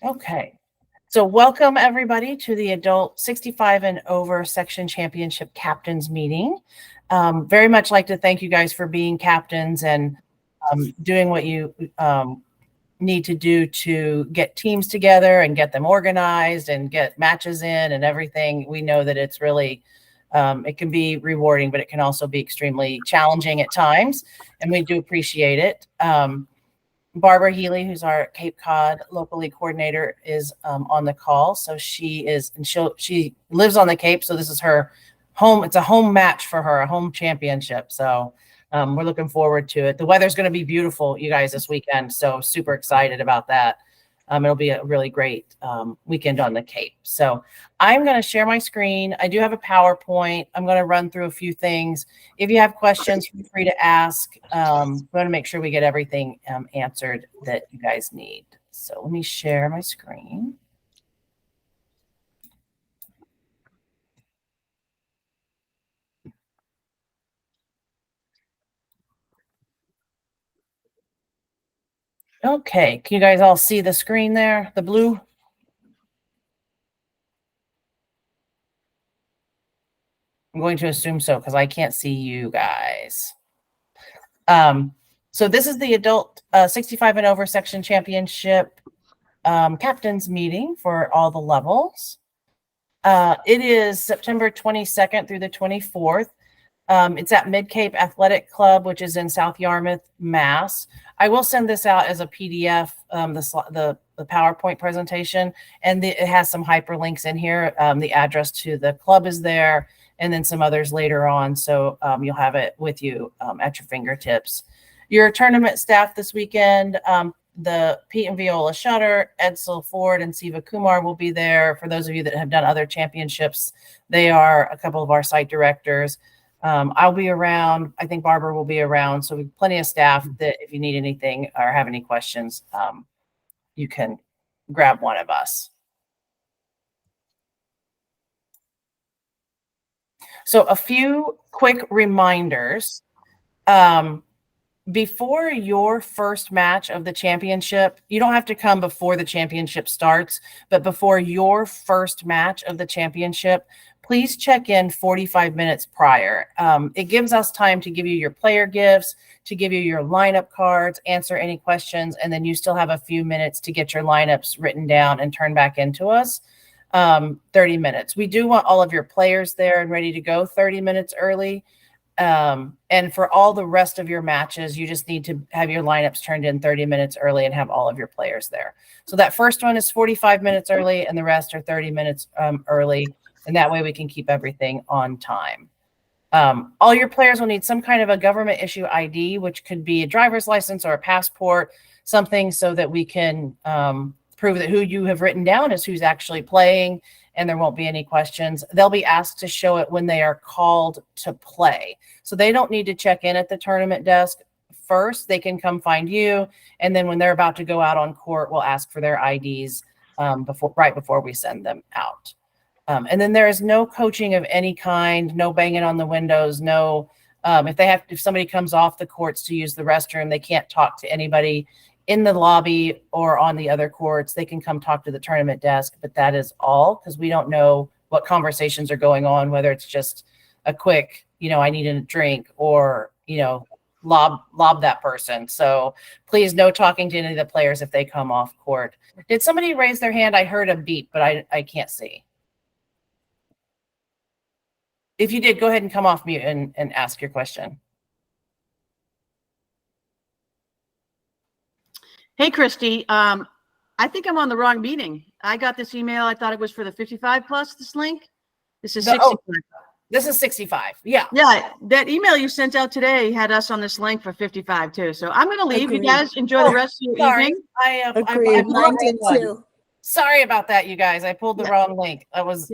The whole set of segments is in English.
Okay. So welcome everybody to the adult 65 and over section championship captains meeting. Very much like to thank you guys for being captains and doing what you need to do to get teams together and get them organized and get matches in and everything. We know that it's really, it can be rewarding, but it can also be extremely challenging at times. And we do appreciate it. Barbara Healy, who's our Cape Cod locally coordinator, is on the call. So she lives on the Cape. So this is her home. It's a home match for her, a home championship. So we're looking forward to it. The weather's going to be beautiful, you guys, this weekend. So super excited about that. It'll be a really great weekend on the Cape. So I'm going to share my screen. I do have a PowerPoint. I'm going to run through a few things. If you have questions, feel free to ask. I'm going to make sure we get everything answered that you guys need. So let me share my screen. Okay, can you guys all see the screen there, the blue? I'm going to assume so because I can't see you guys. So this is the adult 65 and over section championship captains meeting for all the levels. It is September 22nd through the 24th. It's at Mid-Cape Athletic Club, which is in South Yarmouth, Mass. I will send this out as a PDF, the PowerPoint presentation, and it has some hyperlinks in here. The address to the club is there, and then some others later on. So you'll have it with you at your fingertips. Your tournament staff this weekend, the Pete and Viola Shutter, Edsel Ford, and Siva Kumar will be there. For those of you that have done other championships, they are a couple of our site directors. I'll be around. I think Barbara will be around. So we have plenty of staff that if you need anything or have any questions, you can grab one of us. So a few quick reminders. Before your first match of the championship, you don't have to come before the championship starts, but before your first match of the championship, please check in 45 minutes prior. It gives us time to give you your player gifts, to give you your lineup cards, answer any questions, and then you still have a few minutes to get your lineups written down and turn back into us. 30 minutes. We do want all of your players there and ready to go 30 minutes early. And for all the rest of your matches, you just need to have your lineups turned in 30 minutes early and have all of your players there. So that first one is 45 minutes early and the rest are 30 minutes early. And that way we can keep everything on time. All your players will need some kind of a government issue ID, which could be a driver's license or a passport, something so that we can prove that who you have written down is who's actually playing, and there won't be any questions. They'll be asked to show it when they are called to play. So they don't need to check in at the tournament desk first. They can come find you, and then when they're about to go out on court, we'll ask for their IDs right before we send them out. And then there is no coaching of any kind, no banging on the windows, no if somebody comes off the courts to use the restroom, they can't talk to anybody in the lobby or on the other courts. They can come talk to the tournament desk, but that is all, because we don't know what conversations are going on, whether it's just a quick, I need a drink, or, lob that person. So please, no talking to any of the players if they come off court. Did somebody raise their hand? I heard a beep, but I can't see. If you did, go ahead and come off mute and ask your question. Hey, Christy. I think I'm on the wrong meeting. I got this email. I thought it was for the 55 plus, this link. This is 65. This is 65. Yeah. Yeah. That email you sent out today had us on this link for 55 too. So I'm going to leave. Agreed. You guys enjoy the rest of your evening. Agreed. Mine did too. Sorry about that, you guys. I pulled the wrong link. That was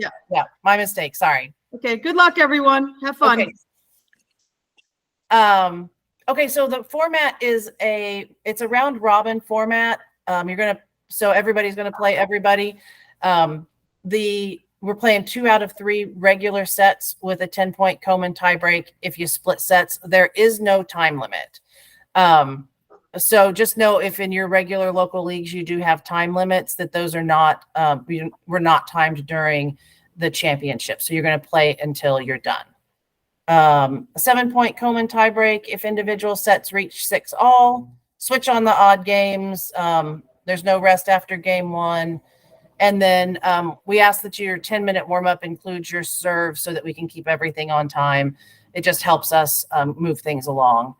my mistake. Sorry. Okay. Good luck, everyone. Have fun. Okay. Okay, so the format is it's a round robin format. So everybody's gonna play everybody. We're playing 2 out of 3 regular sets with a 10-point Komen tiebreak. If you split sets, there is no time limit. So just know if in your regular local leagues you do have time limits, that those are not were not timed during the championship. So you're going to play until you're done. A 7-point Komen tiebreak if individual sets reach 6 all. Switch on the odd games. There's no rest after game 1. And then we ask that your 10-minute warm-up includes your serve so that we can keep everything on time. It just helps us move things along.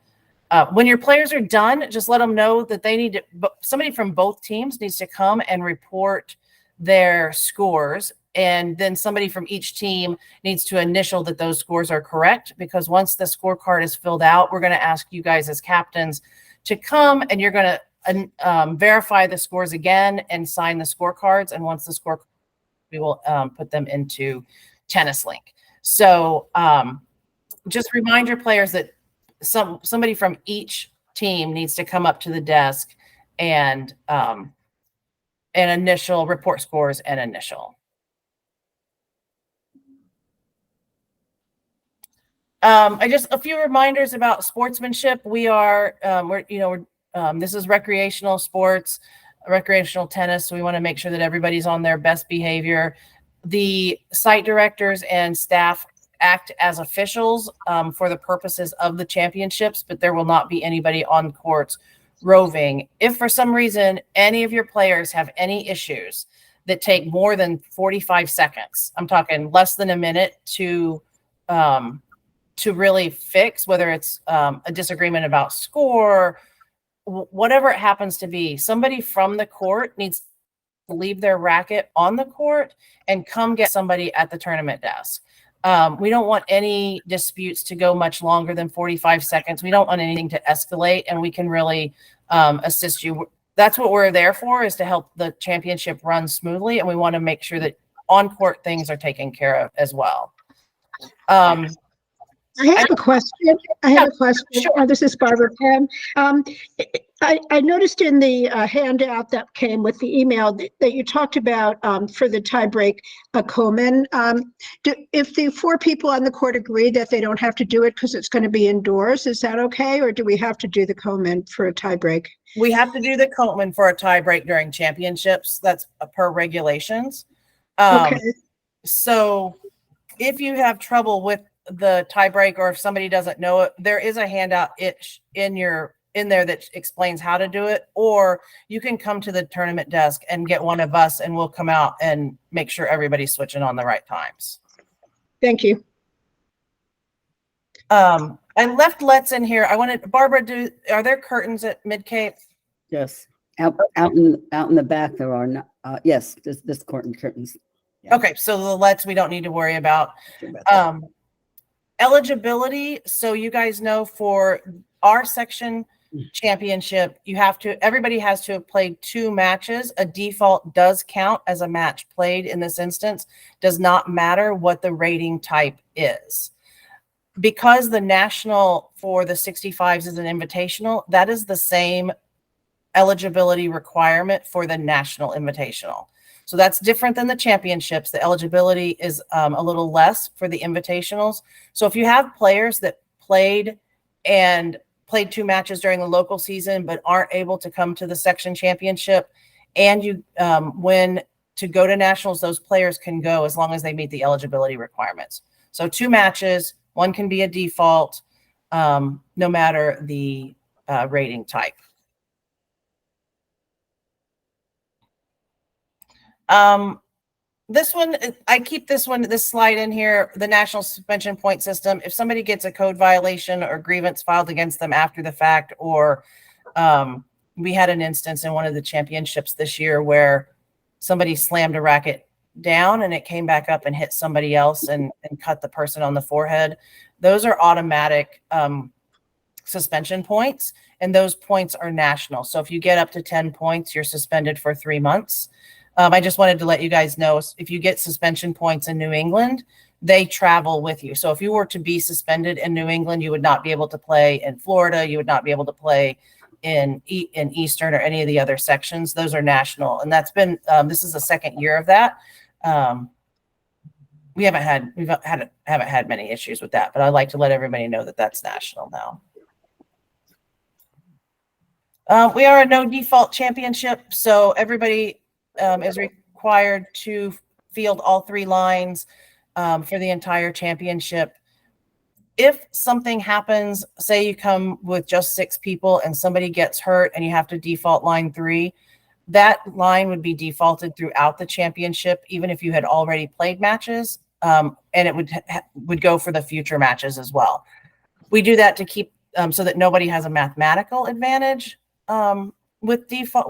When your players are done, just let them know that they need to, somebody from both teams needs to come and report their scores. And then somebody from each team needs to initial that those scores are correct, because once the scorecard is filled out, we're going to ask you guys as captains to come and you're going to verify the scores again and sign the scorecards. And once the score, we will put them into Tennis Link. So just remind your players that somebody from each team needs to come up to the desk and initial report scores and initial. Just a few reminders about sportsmanship. We are, this is recreational sports, recreational tennis. So we want to make sure that everybody's on their best behavior. The site directors and staff act as officials for the purposes of the championships, but there will not be anybody on courts roving. If for some reason any of your players have any issues that take more than 45 seconds, I'm talking less than a minute to really fix, whether it's a disagreement about score, whatever it happens to be, somebody from the court needs to leave their racket on the court and come get somebody at the tournament desk. We don't want any disputes to go much longer than 45 seconds. We don't want anything to escalate, and we can really assist you. That's what we're there for, is to help the championship run smoothly, and we want to make sure that on-court things are taken care of as well. I have a question. Sure. This is Barbara Penn. I noticed in the handout that came with the email that you talked about for the tiebreak, a Komen. If the 4 people on the court agree that they don't have to do it because it's going to be indoors, is that okay? Or do we have to do the Komen for a tiebreak? We have to do the Komen for a tiebreak during championships. That's per regulations. Okay. So if you have trouble with the tiebreak, or if somebody doesn't know it, there is a handout in there that explains how to do it, or you can come to the tournament desk and get one of us and we'll come out and make sure everybody's switching on the right times. Thank you. I left Let's in here. I wanted Barbara, are there curtains at Mid-Cape? Yes, out in the back there are not. Yes, this curtains. Yeah. Okay, so the Let's we don't need to worry about. Eligibility. So you guys know for our section championship, everybody has to have played 2 matches. A default does count as a match played in this instance. Does not matter what the rating type is. Because the national for the 65s is an invitational, that is the same eligibility requirement for the national invitational. So that's different than the championships. The eligibility is a little less for the invitationals. So if you have players that played 2 matches during the local season but aren't able to come to the section championship, and you win to go to nationals, those players can go as long as they meet the eligibility requirements. So 2 matches, 1 can be a default, no matter the rating type. This one, I keep this slide in here, the national suspension point system. If somebody gets a code violation or grievance filed against them after the fact, or we had an instance in one of the championships this year where somebody slammed a racket down and it came back up and hit somebody else and cut the person on the forehead. Those are automatic suspension points, and those points are national. So if you get up to 10 points, you're suspended for 3 months. I just wanted to let you guys know, if you get suspension points in New England, they travel with you. So if you were to be suspended in New England, you would not be able to play in Florida. You would not be able to play in Eastern or any of the other sections. Those are national. And that's been, this is the 2nd year of that. We haven't had many issues with that, but I'd like to let everybody know that that's national now. We are a no default championship, so everybody is required to field all 3 lines for the entire championship. If something happens, say you come with just 6 people and somebody gets hurt and you have to default line 3, that line would be defaulted throughout the championship, even if you had already played matches, and it would go for the future matches as well. We do that to keep so that nobody has a mathematical advantage with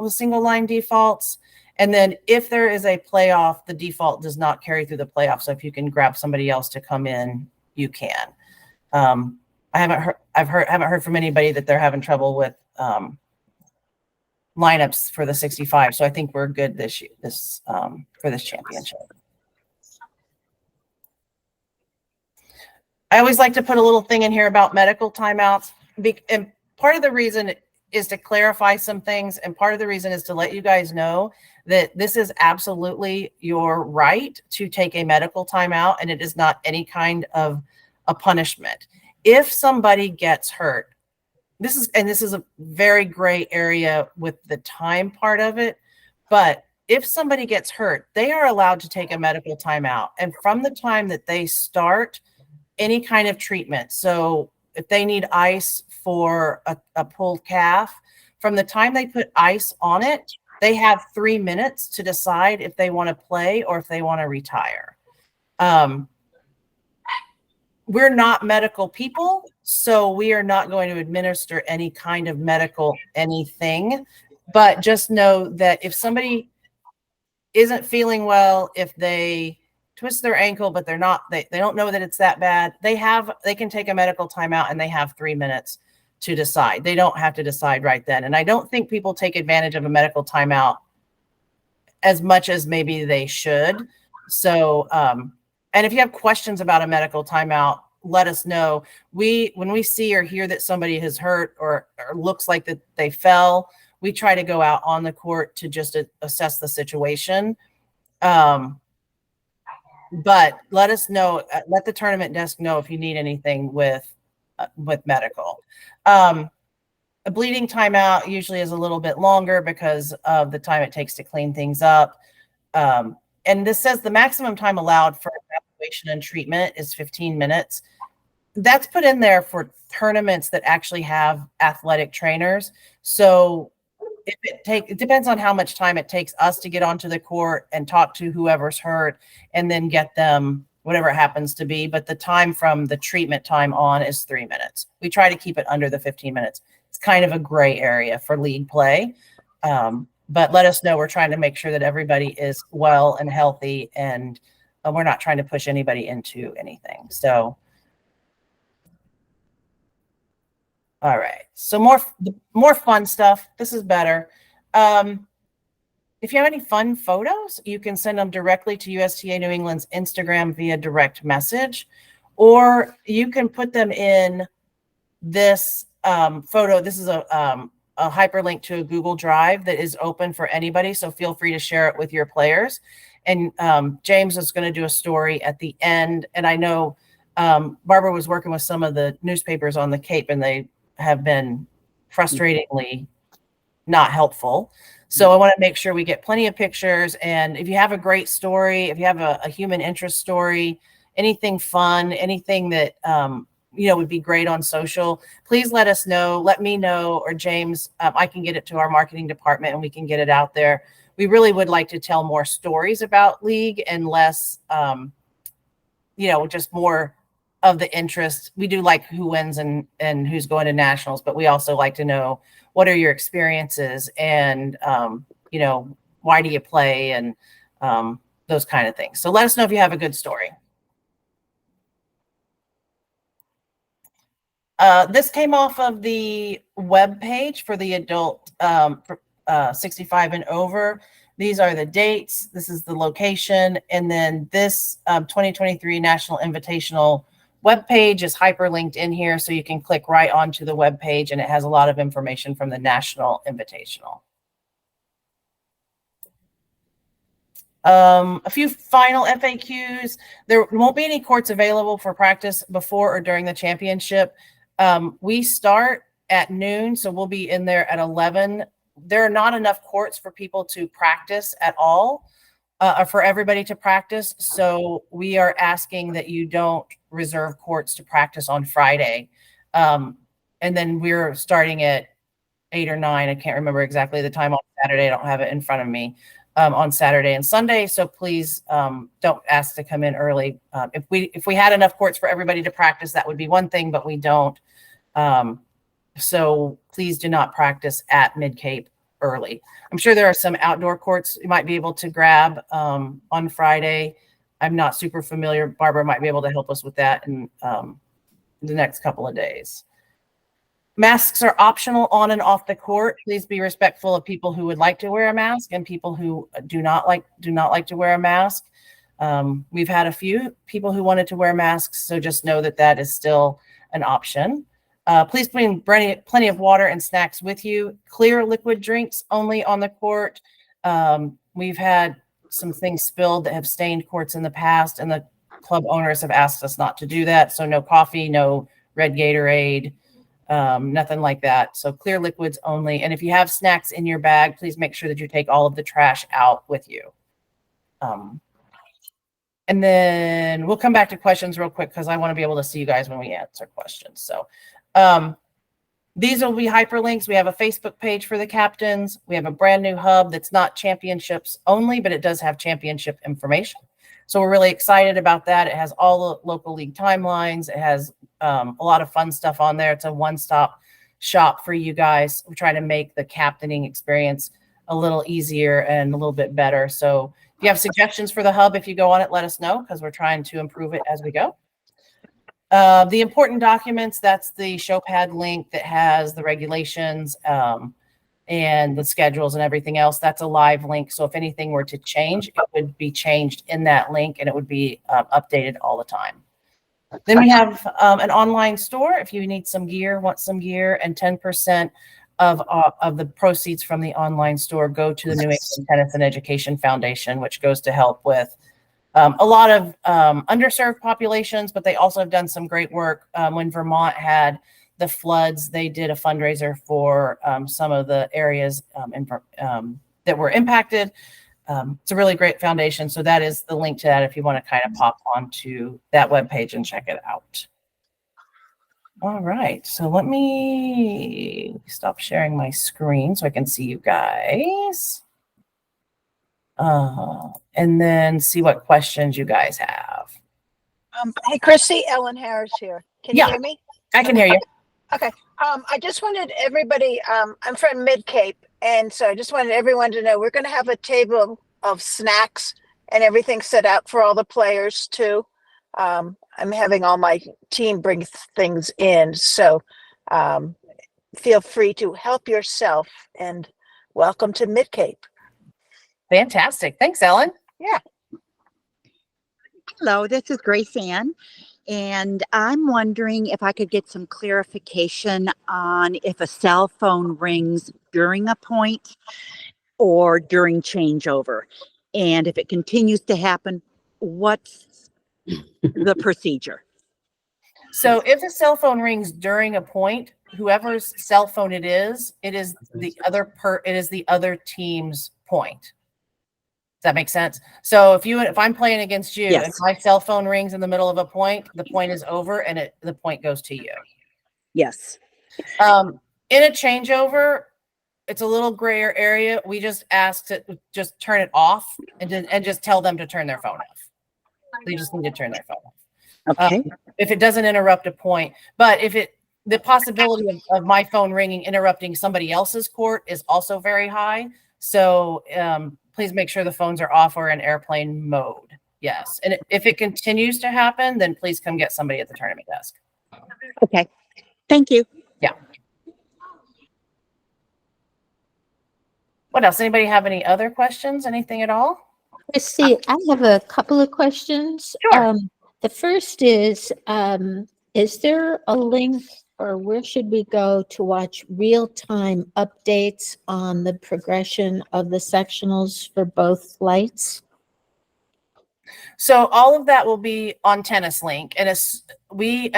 single line defaults. And then if there is a playoff, the default does not carry through the playoff. So if you can grab somebody else to come in, you can. I haven't heard from anybody that they're having trouble with lineups for the 65. So I think we're good for this championship. I always like to put a little thing in here about medical timeouts. And part of the reason is to clarify some things. And part of the reason is to let you guys know that this is absolutely your right to take a medical timeout, and it is not any kind of a punishment. If somebody gets hurt, this is a very gray area with the time part of it, but if somebody gets hurt, they are allowed to take a medical timeout. And from the time that they start any kind of treatment, so if they need ice for a pulled calf, from the time they put ice on it, they have 3 minutes to decide if they want to play or if they want to retire. We're not medical people, so we are not going to administer any kind of medical anything. But just know that if somebody isn't feeling well, if they twist their ankle, but they don't know that it's that bad, they can take a medical timeout and they have 3 minutes to decide. They don't have to decide right then. And I don't think people take advantage of a medical timeout as much as maybe they should. So, and if you have questions about a medical timeout, let us know. When we see or hear that somebody has hurt or looks like that they fell, we try to go out on the court to just assess the situation. But let us know, let the tournament desk know if you need anything with medical. A bleeding timeout usually is a little bit longer because of the time it takes to clean things up. And this says the maximum time allowed for evaluation and treatment is 15 minutes. That's put in there for tournaments that actually have athletic trainers. So it depends on how much time it takes us to get onto the court and talk to whoever's hurt and then get them whatever it happens to be. But the time from the treatment time on is 3 minutes. We try to keep it under the 15 minutes. It's kind of a gray area for league play. But let us know. We're trying to make sure that everybody is well and healthy, and we're not trying to push anybody into anything. So, all right. So more fun stuff. This is better. If you have any fun photos, you can send them directly to USTA New England's Instagram via direct message, or you can put them in this photo. This is a hyperlink to a Google Drive that is open for anybody. So feel free to share it with your players. And James is going to do a story at the end. And I know Barbara was working with some of the newspapers on the Cape, and they have been frustratingly not helpful. So I want to make sure we get plenty of pictures. And if you have a great story, if you have a human interest story, anything fun, anything that would be great on social, please let us know. Let me know, or James, I can get it to our marketing department and we can get it out there. We really would like to tell more stories about league and less, just more of the interest. We do like who wins and who's going to nationals, but we also like to know what are your experiences and, why do you play and those kind of things. So let us know if you have a good story. This came off of the web page for the adult 65 and over. These are the dates. This is the location. And then this 2023 National Invitational web page is hyperlinked in here. So you can click right onto the web page, and it has a lot of information from the National Invitational. A few final FAQs. There won't be any courts available for practice before or during the championship. We start at noon, so we'll be in there at 11. There are not enough courts for people to practice at all, for everybody to practice. So we are asking that you don't reserve courts to practice on Friday. And then we're starting at 8 or 9. I can't remember exactly the time on Saturday. I don't have it in front of me, on Saturday and Sunday. So please don't ask to come in early. If we had enough courts for everybody to practice, that would be one thing, but we don't. So please do not practice at Mid-Cape early. I'm sure there are some outdoor courts you might be able to grab on Friday. I'm not super familiar. Barbara might be able to help us with that in the next couple of days. Masks are optional on and off the court. Please be respectful of people who would like to wear a mask and people who do not like to wear a mask. We've had a few people who wanted to wear masks, so just know that that is still an option. Please bring plenty of water and snacks with you. Clear liquid drinks only on the court. We've had some things spilled that have stained courts in the past, and the club owners have asked us not to do that. So no coffee, no red Gatorade, nothing like that. So clear liquids only. And if you have snacks in your bag, please make sure that you take all of the trash out with you. And then we'll come back to questions real quick because I want to be able to see you guys when we answer questions. So these will be hyperlinks. We have a Facebook page for the captains. We have a brand new hub that's not championships only, but it does have championship information. So we're really excited about that. It has all the local league timelines. It has a lot of fun stuff on there. It's a one-stop shop for you guys. We're trying to make the captaining experience a little easier and a little bit better. So if you have suggestions for the hub, if you go on it, let us know because we're trying to improve it as we go. The important documents, that's the show pad link that has the regulations and the schedules and everything else. That's a live link. So if anything were to change, it would be changed in that link and it would be updated all the time. Then we have an online store. If you need some gear, want some gear, and 10% of the proceeds from the online store go to the New England Tennis and Education Foundation, which goes to help with a lot of underserved populations, but they also have done some great work. When Vermont had the floods, they did a fundraiser for some of the areas that were impacted. It's a really great foundation. So that is the link to that if you want to kind of pop onto that webpage and check it out. All right, so let me stop sharing my screen so I can see you guys. And then see what questions you guys have. Hey, Chrissy, Ellen Harris here. Can you hear me? I can hear you. Okay. I just wanted everybody, I'm from Mid-Cape, and so I just wanted everyone to know we're going to have a table of snacks and everything set out for all the players too. I'm having all my team bring things in, so feel free to help yourself, and welcome to Mid-Cape. Fantastic. Thanks, Ellen. Yeah. Hello, this is Grace Ann, and I'm wondering if I could get some clarification on if a cell phone rings during a point or during changeover. And if it continues to happen, what's the procedure? So if a cell phone rings during a point, whoever's cell phone it is the other team's point. Does that make sense? So if I'm playing against you, Yes. If my cell phone rings in the middle of a point, the point is over and the point goes to you. Yes. In a changeover, it's a little grayer area. We just ask to just turn it off and just tell them to turn their phone off. They just need to turn their phone off. Okay. If it doesn't interrupt a point, but the possibility of my phone ringing interrupting somebody else's court is also very high. So please make sure the phones are off or in airplane mode. Yes. And if it continues to happen, then please come get somebody at the tournament desk. Okay. Thank you. Yeah. What else? Anybody have any other questions? Anything at all? Chrissy, I have a couple of questions. Sure. The first is there a link or where should we go to watch real-time updates on the progression of the sectionals for both flights? So all of that will be on Tennis Link. And as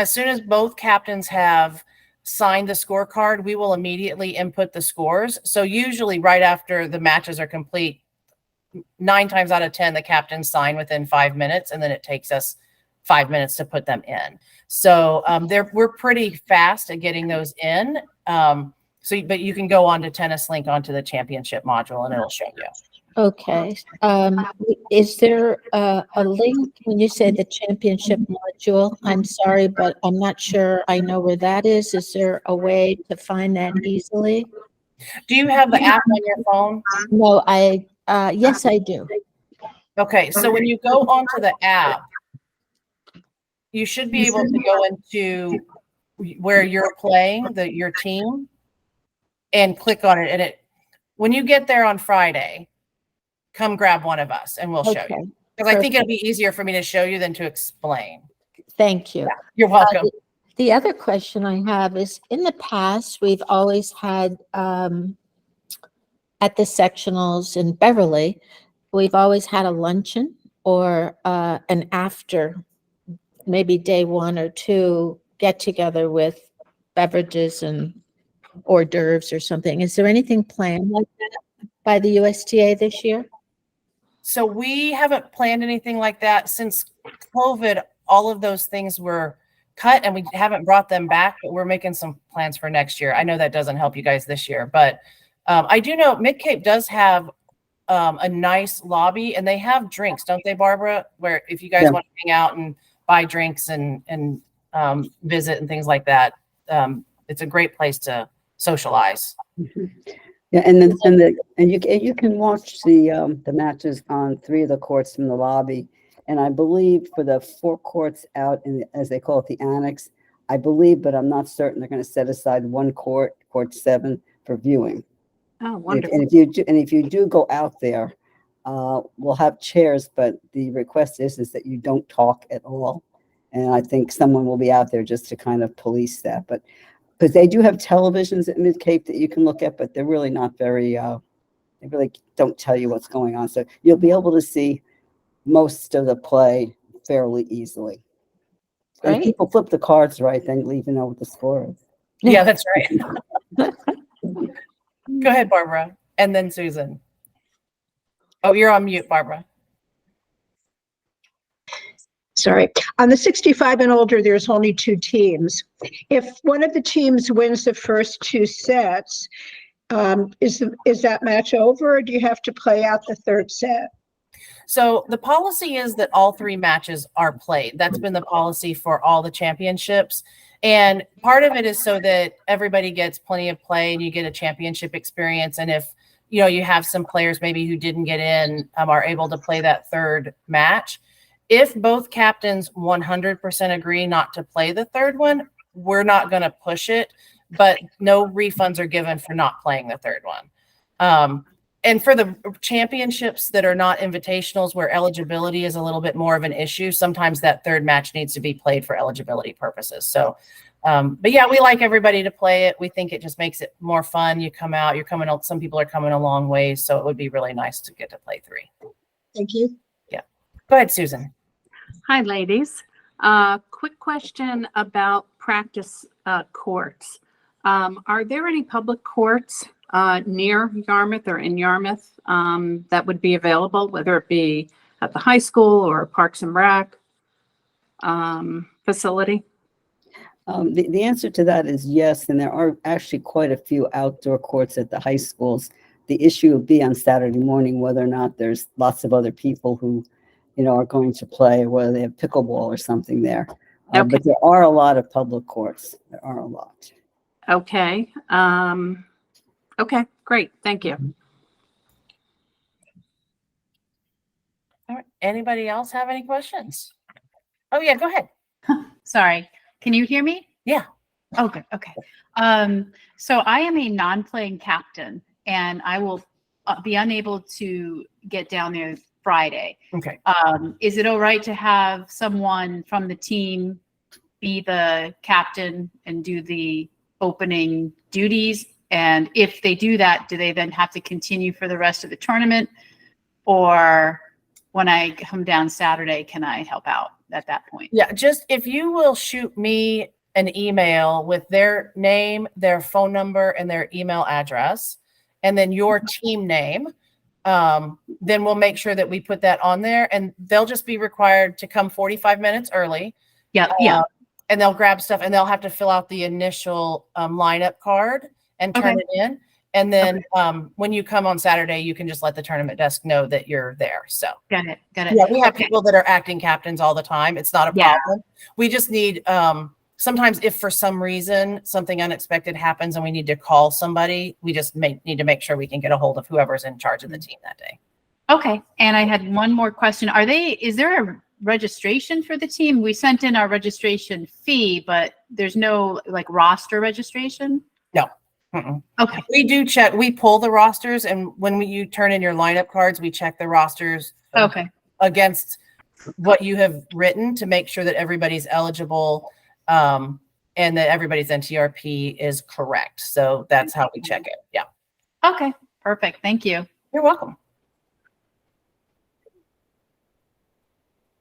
soon as both captains have sign the scorecard, we will immediately input the scores. So usually right after the matches are complete, 9 times out of 10, the captains sign within 5 minutes, and then it takes us 5 minutes to put them in. So we're pretty fast at getting those in. But you can go on to Tennis Link onto the championship module, and it'll show you. Okay. Is there a link when you say the championship module? I'm sorry, but I'm not sure I know where that is. Is there a way to find that easily? Do you have the app on your phone? No, yes, I do. Okay, so when you go onto the app, you should be able to go into where you're playing, your team, and click on it. And when you get there on Friday, come grab one of us and we'll show you. Because I think it'll be easier for me to show you than to explain. Thank you. Yeah, you're welcome. The other question I have is, in the past, we've always had, at the sectionals in Beverly, we've always had a luncheon or an after, maybe day 1 or 2, get together with beverages and hors d'oeuvres or something. Is there anything planned like that by the USTA this year? So we haven't planned anything like that since COVID. All of those things were cut and we haven't brought them back, but we're making some plans for next year. I know that doesn't help you guys this year, but I do know Mid-Cape does have a nice lobby, and they have drinks, don't they, Barbara? Where if you guys want to hang out and buy drinks and visit and things like that, it's a great place to socialize. Yeah, and you can watch the matches on 3 of the courts from the lobby, and I believe for the 4 courts out in, as they call it, the annex, I believe, but I'm not certain, they're going to set aside 1 court, court 7, for viewing. Oh, wonderful. And if you do go out there, we'll have chairs, but the request is that you don't talk at all. And I think someone will be out there just to kind of police that. But because they do have televisions at Mid-Cape that you can look at, but they're really not very, they really don't tell you what's going on. So you'll be able to see most of the play fairly easily. And if people flip the cards right, then you'll even know what the score is. Yeah, that's right. Go ahead, Barbara. And then Susan. Oh, you're on mute, Barbara. Sorry. On the 65 and older, there's only 2 teams. If one of the teams wins the first 2 sets, is that match over, or do you have to play out the 3rd set? So the policy is that all 3 matches are played. That's been the policy for all the championships. And part of it is so that everybody gets plenty of play and you get a championship experience. And if, you have some players maybe who didn't get in, are able to play that 3rd match. If both captains 100% agree not to play the 3rd one, we're not going to push it, but no refunds are given for not playing the 3rd one. And for the championships that are not invitationals, where eligibility is a little bit more of an issue, sometimes that 3rd match needs to be played for eligibility purposes. So, but yeah, we like everybody to play it. We think it just makes it more fun. You come out, some people are coming a long way. So it would be really nice to get to play 3. Thank you. Yeah. Go ahead, Susan. Hi, ladies. Quick question about practice courts. Are there any public courts near Yarmouth or in Yarmouth that would be available, whether it be at the high school or Parks and Rec facility? The answer to that is yes, and there are actually quite a few outdoor courts at the high schools. The issue would be on Saturday morning whether or not there's lots of other people who are going to play, whether they have pickleball or something there. Okay. But there are a lot of public courts. There are a lot. Okay. Okay, great. Thank you. All right. Anybody else have any questions? Oh, yeah, go ahead. Sorry. Can you hear me? Yeah. Oh, good. Okay. So I am a non-playing captain, and I will be unable to get down there Friday. Okay. Is it all right to have someone from the team be the captain and do the opening duties? And if they do that, do they then have to continue for the rest of the tournament? Or when I come down Saturday, can I help out at that point? Yeah, just if you will shoot me an email with their name, their phone number, and their email address, and then your team name. Then we'll make sure that we put that on there, and they'll just be required to come 45 minutes early. Yeah, yeah. And they'll grab stuff, and they'll have to fill out the initial lineup card and turn Okay. it in. And then when you come on Saturday, you can just let the tournament desk know that you're there. So Got it. Got it. yeah, we have Okay. people that are acting captains all the time. It's not a Yeah. problem. We just need sometimes if for some reason something unexpected happens and we need to call somebody, we just need to make sure we can get a hold of whoever's in charge of the team that day. Okay. And I had one more question. Is there a registration for the team? We sent in our registration fee, but there's no like roster registration? No. Mm-mm. Okay. We do check. We pull the rosters, and when you turn in your lineup cards, we check the rosters Okay. against what you have written to make sure that everybody's eligible and that everybody's NTRP is correct. So that's how we check it. Yeah. Okay. Perfect. Thank you. You're welcome.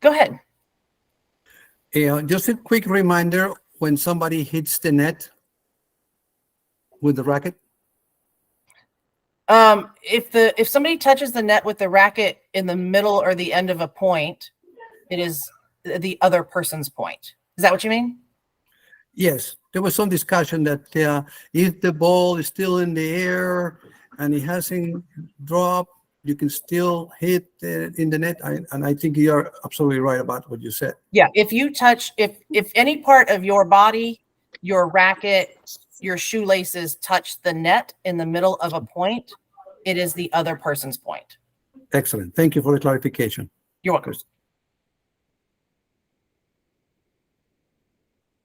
Go ahead. Just a quick reminder, when somebody hits the net with the racket. If somebody touches the net with the racket in the middle or the end of a point, it is the other person's point. Is that what you mean? Yes, there was some discussion that if the ball is still in the air and it hasn't dropped, you can still hit in the net. And I think you are absolutely right about what you said. Yeah. If you touch, if any part of your body, your racket, your shoelaces touch the net in the middle of a point, it is the other person's point. Excellent. Thank you for the clarification. You're welcome.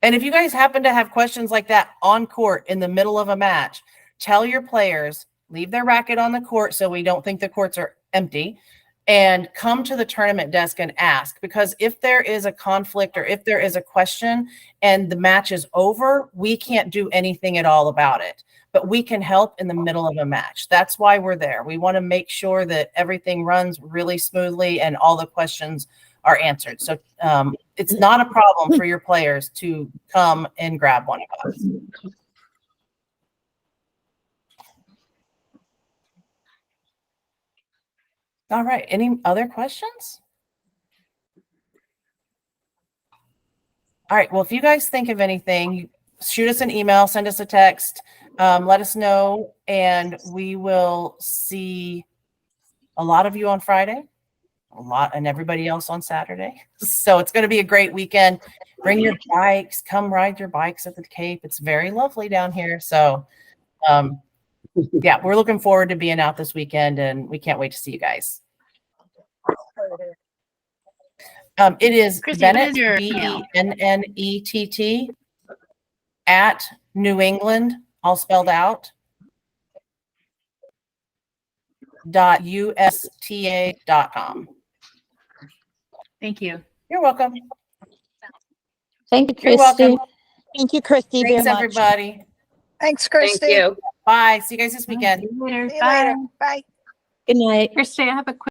And if you guys happen to have questions like that on court in the middle of a match, tell your players, leave their racket on the court so we don't think the courts are empty, and come to the tournament desk and ask. Because if there is a conflict or if there is a question and the match is over, we can't do anything at all about it. But we can help in the middle of a match. That's why we're there. We want to make sure that everything runs really smoothly and all the questions are answered. So it's not a problem for your players to come and grab one of us. All right. Any other questions? All right. Well, if you guys think of anything, shoot us an email, send us a text, let us know, and we will see a lot of you on Friday, and everybody else on Saturday. So it's going to be a great weekend. Bring your bikes, come ride your bikes at the Cape. It's very lovely down here. So yeah, we're looking forward to being out this weekend, and we can't wait to see you guys. It is Chrissy, Bennett, what is your email? BENNETT at New England, all spelled out, .usta.com. Thank you. You're welcome. Thank you, You're Christy. welcome. Thank you, Christy, Thanks, very much. everybody. Thanks, Christy. Bye. See you guys this weekend. See you later. See you Bye. later. Bye. Good night. Christy, I have a quick